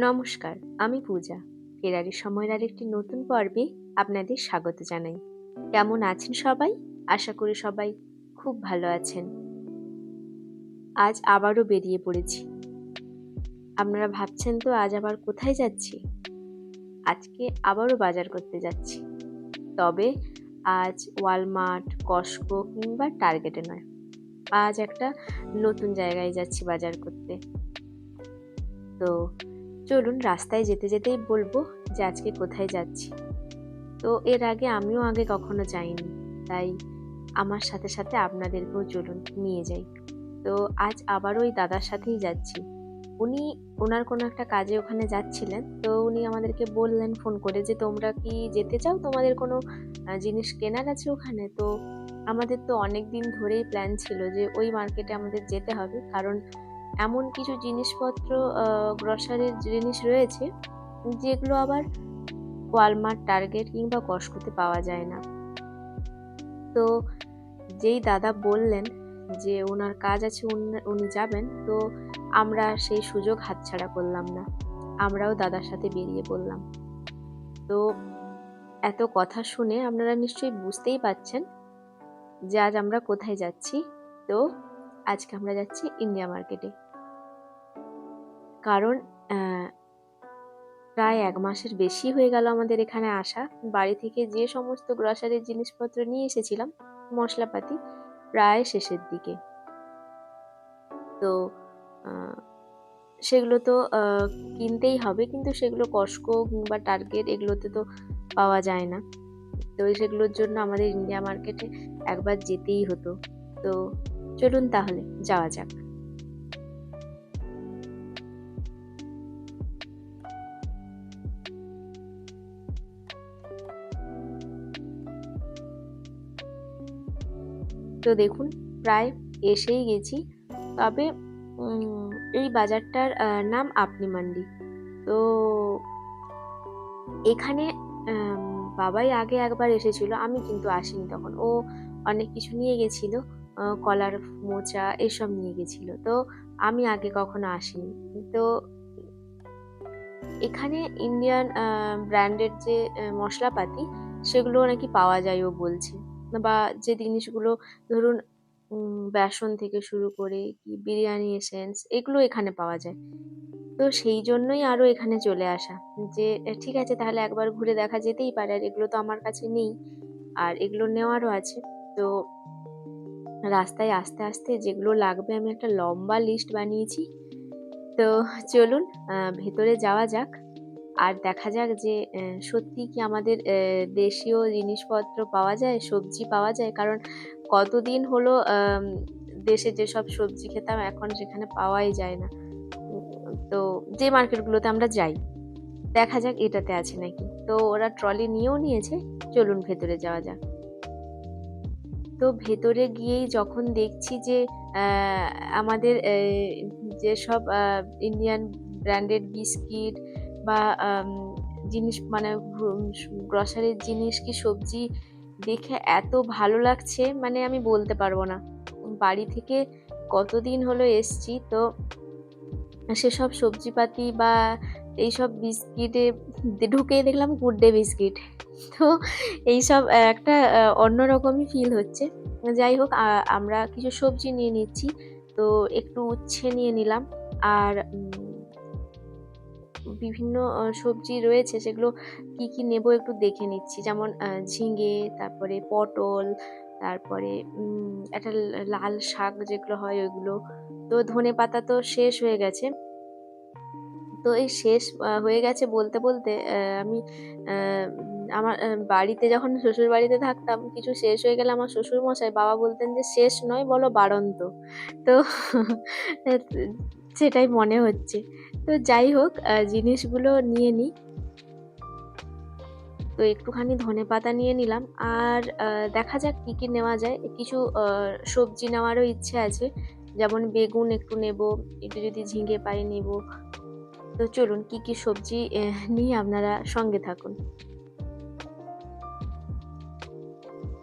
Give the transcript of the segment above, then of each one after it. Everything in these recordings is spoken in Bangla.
নমস্কার, আমি পূজা। ফেরারি সময়ের আরেকটি নতুন পর্বে আপনাদের স্বাগত জানাই। কেমন আছেন সবাই? আশা করি সবাই খুব ভালো আছেন। আজ আবারও বেরিয়ে পড়েছি। আপনারা ভাবছেন তো আজ আবার কোথায় যাচ্ছি? আজকে আবারও বাজার করতে যাচ্ছি। তবে আজ ওয়ালমার্ট, কস্টকো কিংবা টার্গেটে নয়। আজ একটা নতুন জায়গায় যাচ্ছি বাজার করতে। তো চলুন রাস্তায় যেতে যেতেই বলবো যে আজকে কোথায় যাচ্ছি। তো এর আমিও কখনো যাইনি, তাই আমার সাথে সাথে আপনাদেরকেও চলুন নিয়ে যাই। তো আজ আবার ওই দাদার সাথেই যাচ্ছি। ওনার কোনো একটা কাজে ওখানে যাচ্ছিলেন, তো উনি আমাদেরকে বললেন ফোন করে যে তোমরা কি যেতে চাও, তোমাদের কোনো জিনিস কেনার আছে ওখানে। তো আমাদের তো অনেক দিন ধরেই প্ল্যান ছিল যে ওই মার্কেটে আমাদের যেতে হবে, কারণ এমন কিছু জিনিসপত্র গ্রসারির জিনিস রয়েছে যেগুলো আবার ওয়ালমার্ট, টার্গেট কিংবা কস্টকোতে পাওয়া যায় না। তো যেই দাদা বললেন যে ওনার কাজ আছে, উনি যাবেন, তো আমরা সেই সুযোগ হাতছাড়া করলাম না। আমরাও দাদার সাথে বেরিয়ে পড়লাম। তো এত কথা শুনে আপনারা নিশ্চয়ই বুঝতেই পারছেন যে আজ আমরা কোথায় যাচ্ছি। তো আজকে আমরা যাচ্ছি ইন্ডিয়া মার্কেটে, কারণ প্রায় 1 মাসের বেশি হয়ে গেল আমাদের এখানে আসা। বাড়ি থেকে যে সমস্ত গ্রসারির জিনিসপত্র নিয়ে এসেছিলাম, মশলাপাতি, প্রায় শেষের দিকে। তো সেগুলো তো কিনতেই হবে, কিন্তু সেগুলো কস্টকো কিংবা টার্গেট এগুলোতে তো পাওয়া যায় না। তো সেগুলোর জন্য আমাদের ইন্ডিয়া মার্কেটে একবার যেতেই হতো। তো চলুন তাহলে যাওয়া যাক। তো দেখুন প্রায় এসেই গেছি। তবে এই বাজারটার নাম আপনি মান্ডি। তো এখানে বাবাই আগে একবার এসেছিল, আমি কিন্তু আসিনি তখন। ও অনেক কিছু নিয়ে গেছিল, কলার মোচা এসব নিয়ে গেছিল। তো আমি আগে কখনো আসিনি। তো এখানে ইন্ডিয়ান ব্র্যান্ডের যে মশলাপাতি সেগুলো নাকি পাওয়া যায় ও বলছে। বা যে জিনিসগুলো ধরুন বেসন থেকে শুরু করে কি বিরিয়ানি এসেন্স এগুলো এখানে পাওয়া যায়। তো সেই জন্যই আরো এখানে চলে আসা, যে ঠিক আছে তাহলে একবার ঘুরে দেখা যেতেই পারে। আর এগুলো তো আমার কাছে নেই, আর এগুলো নেওয়ারও আছে। তো রাস্তায় আস্তে আস্তে যেগুলো লাগবে আমি একটা লম্বা লিস্ট বানিয়েছি। তো চলুন ভেতরে যাওয়া যাক, আর দেখা যাক যে সত্যি কি আমাদের দেশীয় জিনিসপত্র পাওয়া যায়, সবজি পাওয়া যায়। কারণ কতদিন হলো দেশে যেসব সবজি খেতাম এখন সেখানে পাওয়াই যায় না। তো যে মার্কেটগুলোতে আমরা যাই, দেখা যাক এটাতে আছে নাকি। তো ওরা ট্রলি নিয়েও নিয়েছে, চলুন ভেতরে যাওয়া যাক। তো ভেতরে গিয়েই যখন দেখছি যে আমাদের যেসব ইন্ডিয়ান ব্র্যান্ডেড বিস্কিট বা জিনিস মানে গ্রসারির জিনিস কি সবজি দেখে এত ভালো লাগছে, মানে আমি বলতে পারবো না। বাড়ি থেকে কতদিন হলো এসছি, তো সেসব সবজিপাতি বা এইসব বিস্কিটে ঢুকেই দেখলাম গুড ডে বিস্কিট। তো এইসব একটা অন্যরকমই ফিল হচ্ছে। যাই হোক, আমরা কিছু সবজি নিয়ে নিচ্ছি। তো একটু উচ্ছে নিয়ে নিলাম, আর বিভিন্ন সবজি রয়েছে সেগুলো কি কি নেব একটু দেখে নিচ্ছি। যেমন ঝিঙে, তারপরে পটল, তারপরে একটা লাল শাক যেগুলো হয় ওইগুলো। তো ধনেপাতা তো শেষ হয়ে গেছে। তো এই শেষ হয়ে গেছে বলতে বলতে আমি আমার বাড়িতে যখন শ্বশুর বাড়িতে থাকতাম, কিছু শেষ হয়ে গেলে আমার শ্বশুর মশাই বাবা বলতেন যে শেষ নয় বলো বাড়ন্ত। তো সেটাই মনে হচ্ছে। তো যাই হোক, জিনিসগুলো নিয়ে নিই। তো একটুখানি ধনেপাতা নিয়ে নিলাম, আর দেখা যাক কি কি নেওয়া যায়। কিছু সবজি নেওয়ারও ইচ্ছে আছে, যেমন বেগুন একটু নেব, একটু যদি ঝিঙে পাই নেব। তো চলুন কি কি সবজি নিয়ে আপনারা সঙ্গে থাকুন।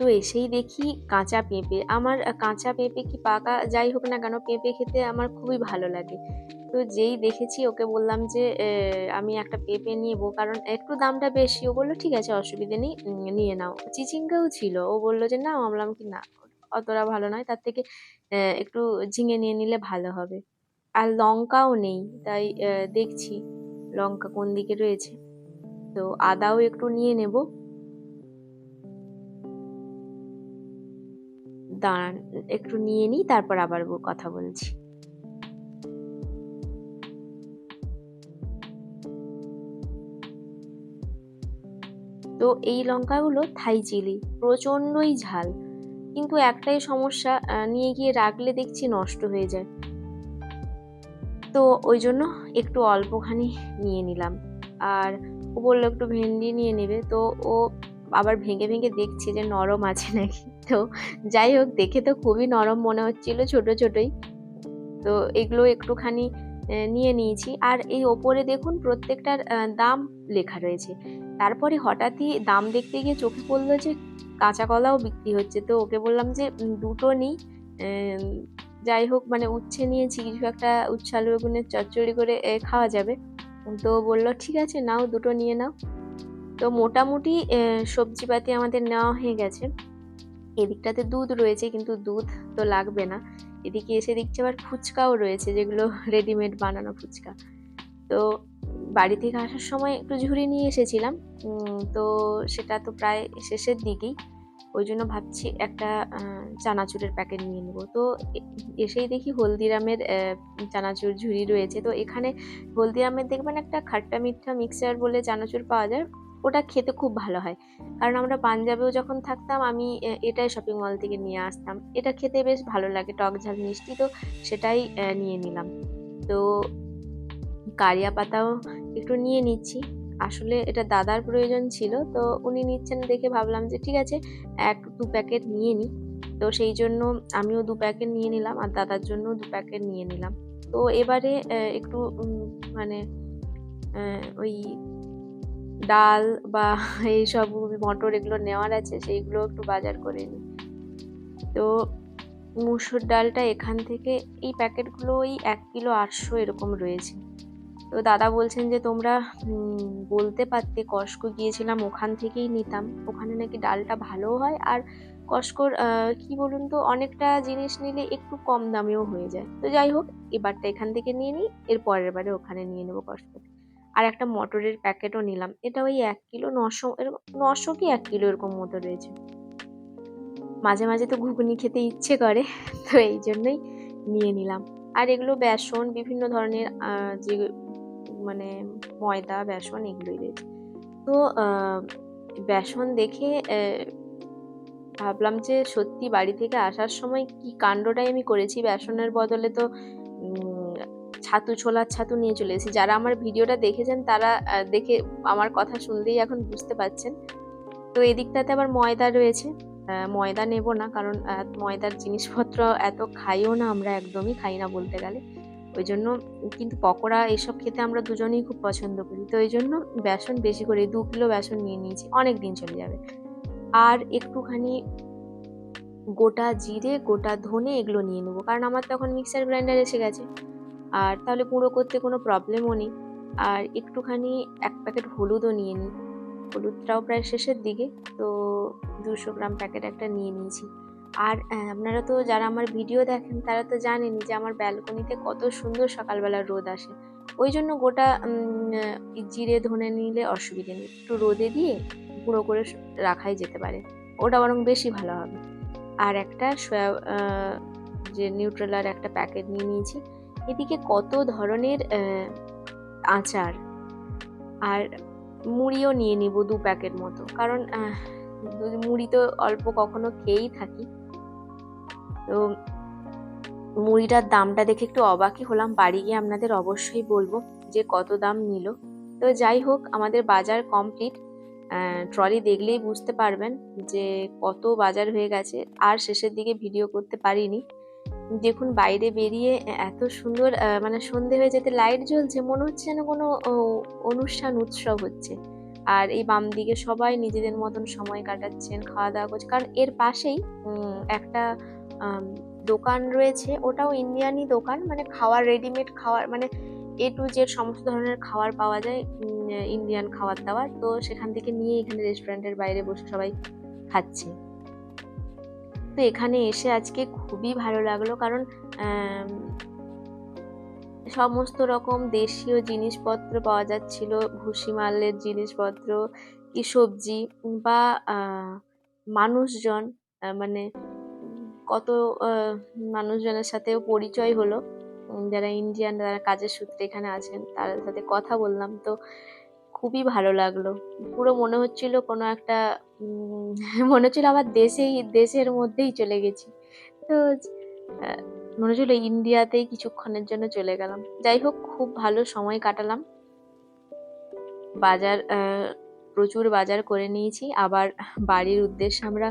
তো এসেই দেখি কাঁচা পেঁপে। আমার কাঁচা পেঁপে কি পাকা যাই হোক না কেন, পেঁপে খেতে আমার খুবই ভালো লাগে। তো যেই দেখেছি ওকে বললাম যে আমি একটা পেঁপে নিবো, কারণ একটু দামটা বেশি। ও বলল ঠিক আছে, অসুবিধে নেই, নিয়ে নাও। চিচিঙ্গাও ছিল, ও বলল যে নাও। আমি বললাম কি না, অতটা ভালো নয়, তার থেকে একটু ঝিঙে নিয়ে নিলে ভালো হবে। আর লঙ্কাও নেই, তাই দেখছি লঙ্কা কোন দিকে রয়েছে। তো আদাও একটু নিয়ে নেব। দাঁড়ান, একটু নিয়ে নিই, তারপর আবার কথা বলছি। তো এই লঙ্কাগুলো থাই চিলি, প্রচণ্ডই ঝাল। কিন্তু একটাই সমস্যা, নিয়ে গিয়ে রাখলে দেখছি নষ্ট হয়ে যায়। তো ওই জন্য একটু অল্পখানি নিয়ে নিলাম। আর ও বললো একটু ভেন্ডি নিয়ে নেবে। তো ও আবার ভেঙে ভেঙে দেখছে যে নরম আছে নাকি। তো যাই হোক, দেখে তো খুবই নরম মনে হচ্ছিল, ছোট ছোটই। তো এগুলো একটুখানি নিয়ে নিয়েছি। আর এই ওপরে দেখুন প্রত্যেকটার দাম লেখা রয়েছে। তারপরে হঠাৎই দাম দেখতে গিয়ে চোখে পড়লো যে কাঁচা কলাও বিক্রি হচ্ছে। তো ওকে বললাম যে দুটো নিই। আহ, যাই হোক, মানে উচ্ছে নিয়েছি, কিছু একটা উচ্ছে আলু বেগুনের চচ্চড়ি করে খাওয়া যাবে। তো বললো ঠিক আছে, নাও, দুটো নিয়ে নাও। তো মোটামুটি সবজিপাতি আমাদের নেওয়া হয়ে গেছে। এদিকটাতে দুধ রয়েছে, কিন্তু দুধ তো লাগবে না। এদিকে এসে দেখছি আবার ফুচকাও রয়েছে, যেগুলো রেডিমেড বানানো ফুচকা। তো বাড়ি থেকে আসার সময় একটু ঝুড়ি নিয়ে এসেছিলাম। তো সেটা তো প্রায় শেষের দিকেই। ওই জন্য ভাবছি একটা চানাচুরের প্যাকেট নিয়ে নেবো। তো এসেই দেখি হলদিরামের চানাচুর ঝুড়ি রয়েছে। তো এখানে হলদিরামের দেখবেন একটা খাট্টা মিঠা মিক্সচার বলে চানাচুর পাওয়া যায়। ওটা খেতে খুব ভালো হয়, কারণ আমরা পাঞ্জাবেও যখন থাকতাম আমি এটাই শপিং মল থেকে নিয়ে আসতাম। এটা খেতে বেশ ভালো লাগে, টক ঝাল মিষ্টি। তো সেটাই নিয়ে নিলাম। তো কারিয়া পাতাও একটু নিয়ে নিচ্ছি। আসলে এটা দাদার প্রয়োজন ছিল, তো উনি নিচ্ছেন দেখে ভাবলাম যে ঠিক আছে, 1-2 প্যাকেট নিয়ে নিই। তো সেই জন্য আমিও 2 প্যাকেট নিয়ে নিলাম, আর দাদার জন্য 2 প্যাকেট নিয়ে নিলাম। তো এবারে একটু মানে ওই ডাল বা এইসব মটর এগুলো নেওয়ার আছে, সেইগুলো একটু বাজার করে নিই। তো মুসুর ডালটা এখান থেকে, এই প্যাকেটগুলো ওই 1 কিলো 800 এরকম রয়েছে। তো দাদা বলছেন যে তোমরা বলতে পারতে, কস্টকো গিয়েছিলাম ওখান থেকেই নিতাম, ওখানে নাকি ডালটা ভালোও হয়। আর কস্টকোর কি বলুন তো, অনেকটা জিনিস নিলে একটু কম দামেও হয়ে যায়। তো যাই হোক, এবারটা এখান থেকে নিয়ে নিই, এর পরের বারে ওখানে নিয়ে নেবো কস্টকোতে। আর একটা মটরের প্যাকেটও নিলাম, এটা ওই 1 কিলো 900 এরকম, 900 কি 1 কিলো এরকম মতো রয়েছে। মাঝে মাঝে তো ঘুগনি খেতে ইচ্ছে করে, তো এই জন্যই নিয়ে নিলাম। আর এগুলো বেসন, বিভিন্ন ধরনের যে মানে ময়দা বেসন এগুলোই রয়েছে। তো বেসন দেখে ভাবলাম যে সত্যি বাড়ি থেকে আসার সময় কি কাণ্ডটাই আমি করেছি। বেসনের বদলে তো ছাতু, ছোলার ছাতু নিয়ে চলে এসেছি। যারা আমার ভিডিওটা দেখেছেন তারা দেখে আমার কথা শুনলেই এখন বুঝতে পারছেন। তো এদিকটাতে আবার ময়দা রয়েছে। ময়দা নেব না, কারণ ময়দার জিনিসপত্র এত খাইও না, আমরা একদমই খাই না বলতে গেলে। ওই জন্য, কিন্তু পকোড়া এসব খেতে আমরা দুজনেই খুব পছন্দ করি। তো এই জন্য বেসন বেশি করে 2 কিলো বেসন নিয়ে নিয়েছি, অনেক দিন চলে যাবে। আর একটুখানি গোটা জিরে, গোটা ধনে এগুলো নিয়ে নেবো, কারণ আমার তখন মিক্সার গ্রাইন্ডার এসে গেছে। আর তাহলে গুঁড়ো করতে কোনো প্রবলেমও নেই। আর একটুখানি 1 প্যাকেট হলুদও নিয়ে নিই, হলুদটাও প্রায় শেষের দিকে। তো 200 গ্রাম প্যাকেট একটা নিয়ে নিয়েছি। আর আপনারা তো যারা আমার ভিডিও দেখেন তারা তো জানেনই যে আমার ব্যালকনিতে কত সুন্দর সকালবেলা রোদ আসে। ওই জন্য গোটা জিরে ধনে নিলে অসুবিধে নেই, একটু রোদে দিয়ে গুঁড়ো করে রাখাই যেতে পারে, ওটা বরং বেশি ভালো হবে। আর একটা যে নিউট্রেলার একটা প্যাকেট নিয়ে নিয়েছি। এদিকে কত ধরনের আচার, আর মুড়িও নিয়ে নিব 2 প্যাকেট মতো, কারণ মুড়ি তো অল্প কখনো খেয়েই থাকি। তো মুড়িটার দামটা দেখে একটু অবাকই হলাম, বাড়ি গিয়ে আপনাদের অবশ্যই বলবো যে কত দাম নিল। তো যাই হোক, আমাদের বাজার কমপ্লিট। ট্রলি দেখলেই বুঝতে পারবেন যে কত বাজার হয়ে গেছে। আর শেষের দিকে ভিডিও করতে পারিনি। দেখুন বাইরে বেরিয়ে এত সুন্দর, মানে সন্ধে হয়ে যেতে লাইট জ্বলছে, মনে হচ্ছে যেন কোনো অনুষ্ঠান উৎসব হচ্ছে। আর এই বাম দিকে সবাই নিজেদের মতন সময় কাটাচ্ছেন, খাওয়া দাওয়া করছে। কারণ এর পাশেই একটা দোকান রয়েছে, ওটাও ইন্ডিয়ানই দোকান, মানে খাওয়ার রেডিমেড খাওয়ার, মানে A to Z সমস্ত ধরনের খাবার পাওয়া যায়, ইন্ডিয়ান খাবার দাবার। তো সেখান থেকে নিয়ে এখানে রেস্টুরেন্টের বাইরে বসে সবাই খাচ্ছে। তো এখানে এসে আজকে খুবই ভালো লাগলো, কারণ সমস্ত রকম দেশীয় জিনিসপত্র পাওয়া যাচ্ছিল, ভুসিমালের জিনিসপত্র, কি সবজি বা মানুষজন, মানে কত মানুষজনের সাথেও পরিচয় হলো, যারা ইন্ডিয়ান, যারা কাজের সূত্রে এখানে আছেন, তাদের সাথে কথা বললাম। তো খুবই ভালো লাগলো। পুরো মনে হচ্ছিল কোনো একটা মনে হচ্ছিল আবার দেশের মধ্যেই চলে গেছি। তো মনে হচ্ছিল ইন্ডিয়াতেই কিছুক্ষণের জন্য চলে গেলাম। যাই হোক, খুব ভালো সময় কাটালাম। বাজার প্রচুর বাজার করে নিয়েছি, আবার বাড়ির উদ্দেশ্যে আমরা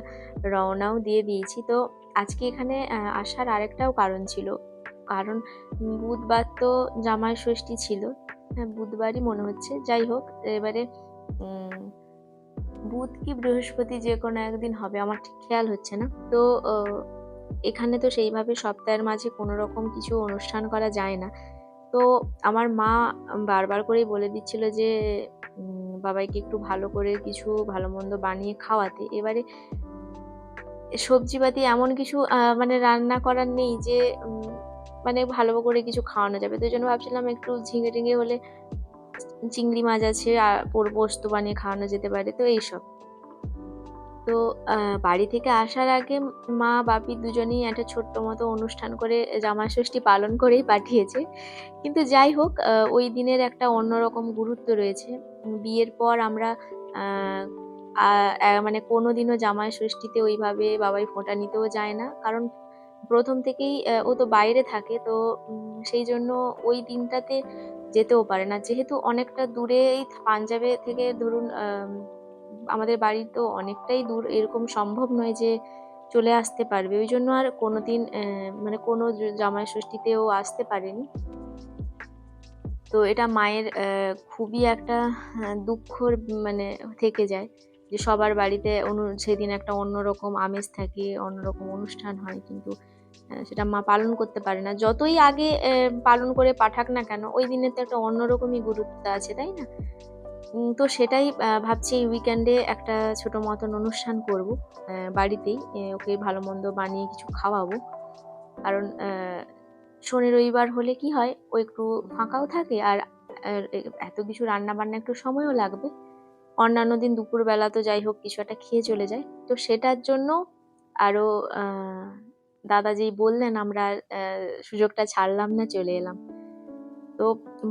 রওনাও দিয়ে দিয়েছি। তো আজকে এখানে আসার আরেকটাও কারণ ছিল, কারণ বুধবার তো জামাই ষষ্ঠী ছিল। হ্যাঁ, বুধবারই মনে হচ্ছে। যাই হোক, এবারে বুধ কি বৃহস্পতি যে কোনো একদিন হবে, আমার ঠিক খেয়াল হচ্ছে না। তো এখানে তো সেইভাবে সপ্তাহের মাঝে কোনো রকম কিছু অনুষ্ঠান করা যায় না। তো আমার মা বারবার করেই বলে দিচ্ছিল যে বাবাইকে একটু ভালো করে কিছু ভালো মন্দ বানিয়ে খাওয়াতে। এবারে সবজিপাতি এমন কিছু মানে রান্না করার নেই যে মানে ভালো করে কিছু খাওয়ানো যাবে। তো এই জন্য ভাবছিলাম একটু ঝিঙে টিঙে হলে, চিংড়ি মাছ আছে, পোস্ত বানিয়ে খাওয়ানো যেতে পারে। তো এইসব। তো বাড়ি থেকে আসার আগে মা বাপি দুজনেই একটা ছোট্ট মতো অনুষ্ঠান করে জামাই ষষ্ঠী পালন করেই পাঠিয়েছে। কিন্তু যাই হোক, ওই দিনের একটা অন্যরকম গুরুত্ব রয়েছে। বিয়ের পর আমরা মানে কোনোদিনও জামাই ষষ্ঠীতে ওইভাবে বাবাই ফোঁটা নিতেও যায় না, কারণ প্রথম থেকেই ও তো বাইরে থাকে। তো সেই জন্য ওই দিনটাতে যেতেও পারে না, যেহেতু অনেকটা দূরে, এই পাঞ্জাবে থেকে ধরুন আমাদের বাড়ি তো অনেকটাই দূর, এরকম সম্ভব নয় যে চলে আসতে পারবে। ওই জন্য আর কোনোদিন মানে কোনো জামাই ষষ্ঠীতেও আসতে পারেনি। তো এটা মায়ের খুবই একটা দুঃখর মানে থেকে যায়, যে সবার বাড়িতে সেদিন একটা অন্যরকম আমেজ থাকে, অন্যরকম অনুষ্ঠান হয়, কিন্তু সেটা মা পালন করতে পারে না। যতই আগে পালন করে পাঠাক না কেন, ওই দিনের তো একটা অন্যরকমই গুরুত্ব আছে, তাই না? তো সেটাই ভাবছি এই উইকেন্ডে একটা ছোট মতন অনুষ্ঠান করব বাড়িতেই। ওকে ভালো মন্দ বানিয়ে কিছু খাওয়াবো। কারণ শনি রবিবার হলে কি হয়, ও একটু ফাঁকাও থাকে, আর এত কিছু রান্না বান্না একটু সময়ও লাগবে। অন্যান্য দিন দুপুরবেলা তো যাই হোক কিছু একটা খেয়ে চলে যায়। তো সেটার জন্য আরো দাদা যেই বললেন, আমরা সুযোগটা ছাড়লাম না, চলে এলাম। তো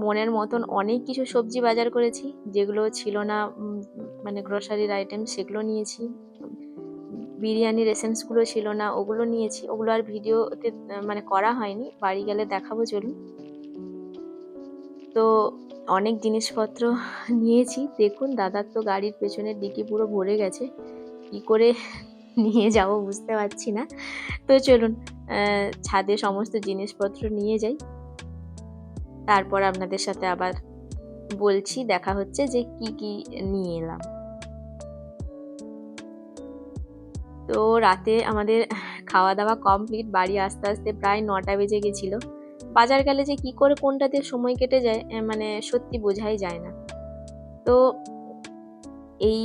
মনের মতন অনেক কিছু সবজি বাজার করেছি, যেগুলো ছিল না মানে গ্রোসারির আইটেম, সেগুলো নিয়েছি। বিরিয়ানির এসেন্সগুলো ছিল না, ওগুলো নিয়েছি। ওগুলো আর ভিডিওতে মানে করা হয়নি, বাড়ি গেলে দেখাবো, চলুন। তো অনেক জিনিসপত্র নিয়েছি। দেখুন, দাদার তো গাড়ির পেছনের ডিকি পুরো ভরে গেছে, কি করে নিয়ে যাব বুঝতে পারছি না। তো চলুন ছাদে সমস্ত জিনিসপত্র নিয়ে যাই, তারপর আপনাদের সাথে আবার বলছি, দেখা হচ্ছে যে কি কি নিয়ে এলাম। তো রাতে আমাদের খাওয়া দাওয়া কমপ্লিট, বাড়ি আস্তে আস্তে প্রায় 9টা বেজে গেছিল। বাজার গেলে যে কি করে কোনটাতে সময় কেটে যায় মানে সত্যি বোঝাই যায় না। তো এই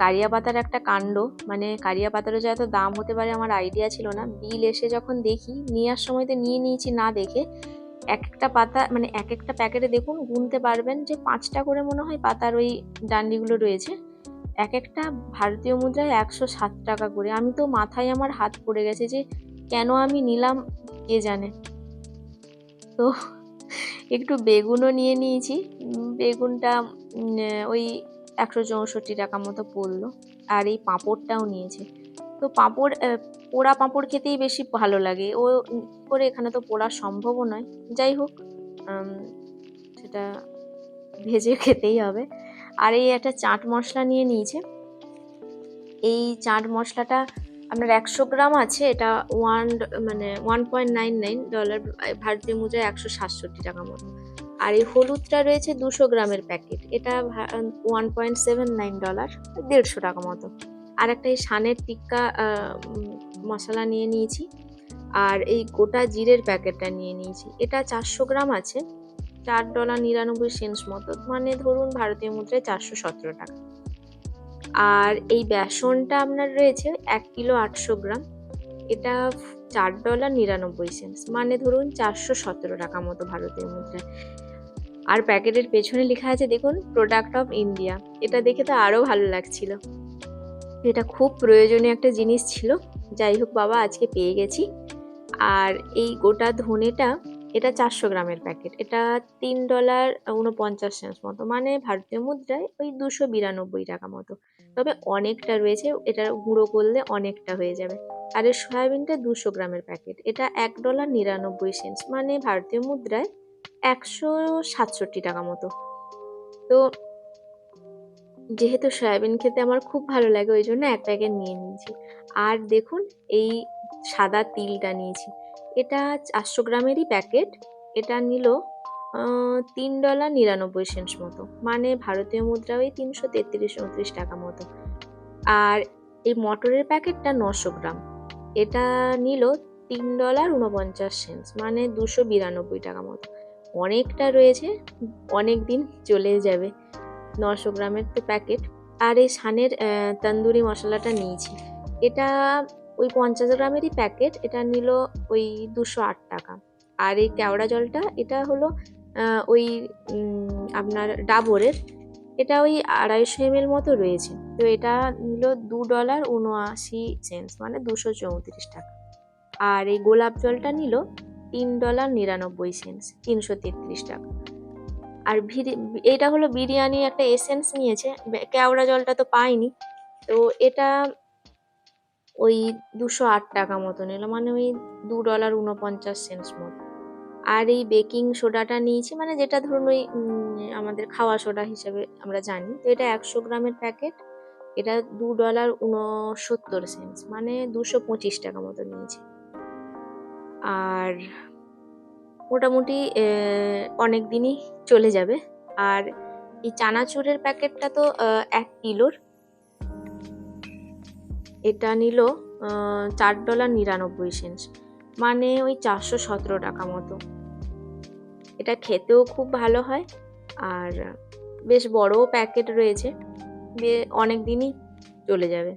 কারিয়া পাতার একটা কাণ্ড, মানে কারিয়া পাতারও যে এত দাম হতে পারে আমার আইডিয়া ছিল না। বিল এসে যখন দেখি, নেওয়ার সময় তো নিয়ে নিয়েছি না দেখে, এক একটা পাতা মানে এক একটা প্যাকেটে দেখুন গুনতে পারবেন যে 5টা করে মনে হয় পাতার ওই ডান্ডিগুলো রয়েছে। এক একটা ভারতীয় মুদ্রায় 107 টাকা করে। আমি তো মাথায় আমার হাত পড়ে গেছে যে কেন আমি নিলাম, কে জানে। তো একটু বেগুনও নিয়ে নিয়েছি। বেগুনটা ওই 164 টাকা মতো পড়লো। আর এই পাঁপড়টাও নিয়েছি। তো পাঁপড় পোড়া পাঁপড় খেতেই বেশি ভালো লাগে। ও কি করে, এখানে তো পোড়া সম্ভবও নয়। যাই হোক, সেটা ভেজে খেতেই হবে। আর এই একটা চাট মশলা নিয়ে নিয়েছে। এই চাট মশলাটা আপনার 100 গ্রাম আছে। এটা $1.99 ভারতীয় মুদ্রায় 167 টাকা মতো। আর এই হলুদটা রয়েছে 200 গ্রামের প্যাকেট, এটা $1.79, 150 টাকা মতো। আর একটা এই সানের টিক্কা মশলা নিয়ে নিয়েছি। আর এই গোটা জিরের প্যাকেটটা নিয়ে নিয়েছি, এটা 400 গ্রাম আছে, $4.99 মতো, মানে ধরুন ভারতীয় মুদ্রায় 417 টাকা। আর এই বেসনটা আপনার রয়েছে 1 কিলো 800 গ্রাম, এটা $4.99, মানে ধরুন 417 টাকা মতো ভারতীয় মুদ্রায়। আর প্যাকেটের পেছনে লেখা আছে দেখুন, প্রোডাক্ট অফ ইন্ডিয়া। এটা দেখে তো আরো ভালো লাগছিল, এটা খুব প্রয়োজনীয় একটা জিনিস ছিল। যাই হোক বাবা, আজকে পেয়ে গেছি। আর এই গোটা ধনেটা, এটা 400 গ্রামের প্যাকেট, এটা $3.49 মতো, মানে ভারতীয় মুদ্রায় ওই 292 টাকা মতো। তবে অনেকটা রয়েছে, এটা গুঁড়ো করলে অনেকটা হয়ে যাবে। আর এই সয়াবিনটা 200 গ্রামের প্যাকেট, এটা $1.99, মানে ভারতীয় মুদ্রায় 167 টাকা মতো। তো যেহেতু সয়াবিন খেতে আমার খুব ভালো লাগে, ওই জন্য এক প্যাকেট নিয়ে নিয়েছি। আর দেখুন, এই সাদা তিলটা নিয়েছি, এটা 400 গ্রামেরই প্যাকেট, এটা নিল $3.99 মতো, মানে ভারতীয় মুদ্রা ওই 333-34 টাকা মতো। আর এই মটরের প্যাকেটটা 900 গ্রাম, এটা নিল $3.49, মানে 292 টাকা মতো। অনেকটা রয়েছে, অনেক দিন চলে যাবে, 900 গ্রামের তো প্যাকেট। আর এই সানের তন্দুরি মশলাটা নিয়েছি, এটা ওই 50 গ্রামেরই প্যাকেট, এটা নিল ওই 208 টাকা। আর এই কেওড়া জলটা, এটা হলো ওই আপনার ডাবরের, এটা ওই 250 ml মতো রয়েছে, তো এটা নিল $2.79, মানে 234 টাকা। আর এই গোলাপ জলটা নিল $3.99, 333 টাকা। আর এটা হলো বিরিয়ানি একটা এসেন্স নিয়েছে, কেওড়া জলটা তো পাইনি, তো এটা ওই 208 টাকা মতো নিল, মানে ওই $2.49 মতো। আর এই বেকিং সোডাটা নিয়েছি, মানে যেটা ধরুন ওই আমাদের খাওয়া সোডা হিসেবে আমরা জানি, তো এটা 100 গ্রামের প্যাকেট, এটা $2.69, মানে 225 টাকা মতো নিয়েছি। আর মোটামুটি অনেক দিনই চলে যাবে। আর এই চানাচুরের প্যাকেটটা তো 1 কিলোর, এটা নিল $4.99, মানে ওই 417 টাকা মতো। এটা খেতেও খুব ভালো হয়, আর বেশ বড়ও প্যাকেট রয়েছে, অনেক দিনই চলে যাবে।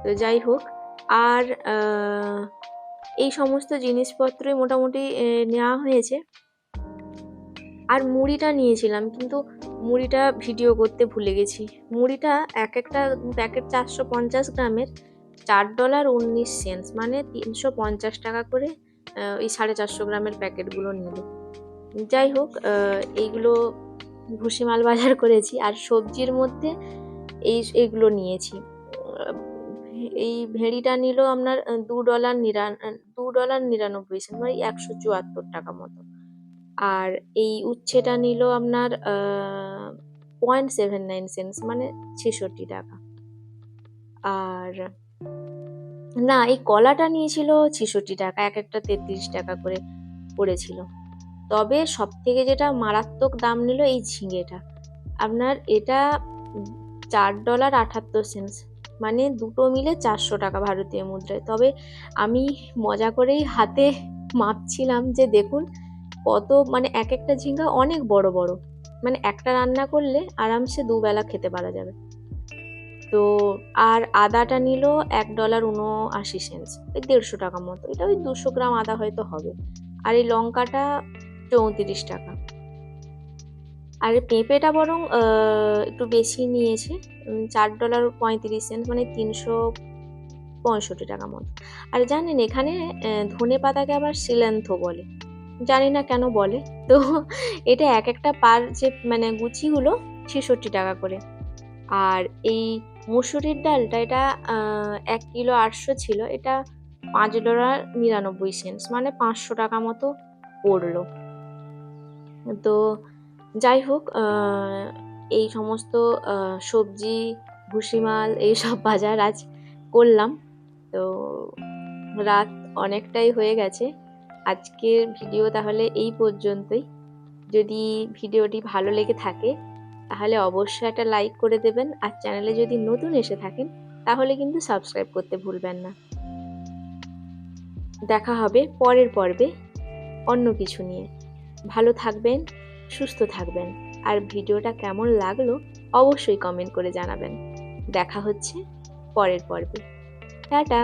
তো যাই হোক, আর এই সমস্ত জিনিসপত্রই মোটামুটি নেওয়া হয়েছে। আর মুড়িটা নিয়েছিলাম, কিন্তু মুড়িটা ভিডিও করতে ভুলে গেছি। মুড়িটা একটা প্যাকেট 450 গ্রামের, $4.19, মানে 350 টাকা করে ওই 450 গ্রামের প্যাকেটগুলো নিল। যাই হোক, এইগুলো ভুসিমাল বাজার করেছি। আর সবজির মধ্যে এইগুলো নিয়েছি। এই ভেড়িটা নিল আপনার $2.99, মানে 174 টাকা মতো। আর এই উচ্ছেটা নিল আপনার $0.79, মানে 66 টাকা। আর না, এই কলাটা নিয়েছিল 66 টাকা, একটা 33 টাকা করে পড়েছিল। তবে সব থেকে যেটা মারাত্মক দাম নিল এই ঝিঙেটা, আপনার এটা $4.78, মানে দুটো মিলে 400 টাকা ভারতীয় মুদ্রায়। তবে আমি মজা করেই হাতে মাপছিলাম যে দেখুন কত, মানে একটা ঝিঙ্গা অনেক বড় বড়, মানে একটা রান্না করলে আরামসে দুবেলা খেতে পারা যাবে। তো আর আদাটা নিল $1.79, ওই 150 টাকা মতো, এটা ওই 200 গ্রাম আদা হয়তো হবে। আর এই লঙ্কাটা 34 টাকা। আর পেঁপেটা বরং একটু বেশি নিয়েছে, $4.35, মানে 365 টাকা মতো। আর জানেন, এখানে ধনে পাতাকে আবার সিলান্থো বলে, জানি না কেন বলে। তো এটা একটা পার যে মানে গুছিগুলো 66 টাকা করে। আর এই মুসুরির ডালটা, এটা 1 কিলো 800 ছিল, এটা $5.99, মানে 500 টাকা মতো পড়লো। তো যাই হোক, এই সমস্ত সবজি, ভুসিমাল এইসব বাজার আজ করলাম। তো রাত অনেকটাই হয়ে গেছে, আজকের ভিডিও তাহলে এই পর্যন্তই। যদি ভিডিওটি ভালো লেগে থাকে তাহলে অবশ্যই একটা লাইক করে দেবেন, আর চ্যানেলে যদি নতুন এসে থাকেন তাহলে কিন্তু সাবস্ক্রাইব করতে ভুলবেন না। দেখা হবে পরের পর্বে অন্য কিছু নিয়ে। ভালো থাকবেন, সুস্থ থাকবেন, আর ভিডিওটা কেমন লাগলো অবশ্যই কমেন্ট করে জানাবেন। দেখা হচ্ছে পরের পর্বে। টাটা।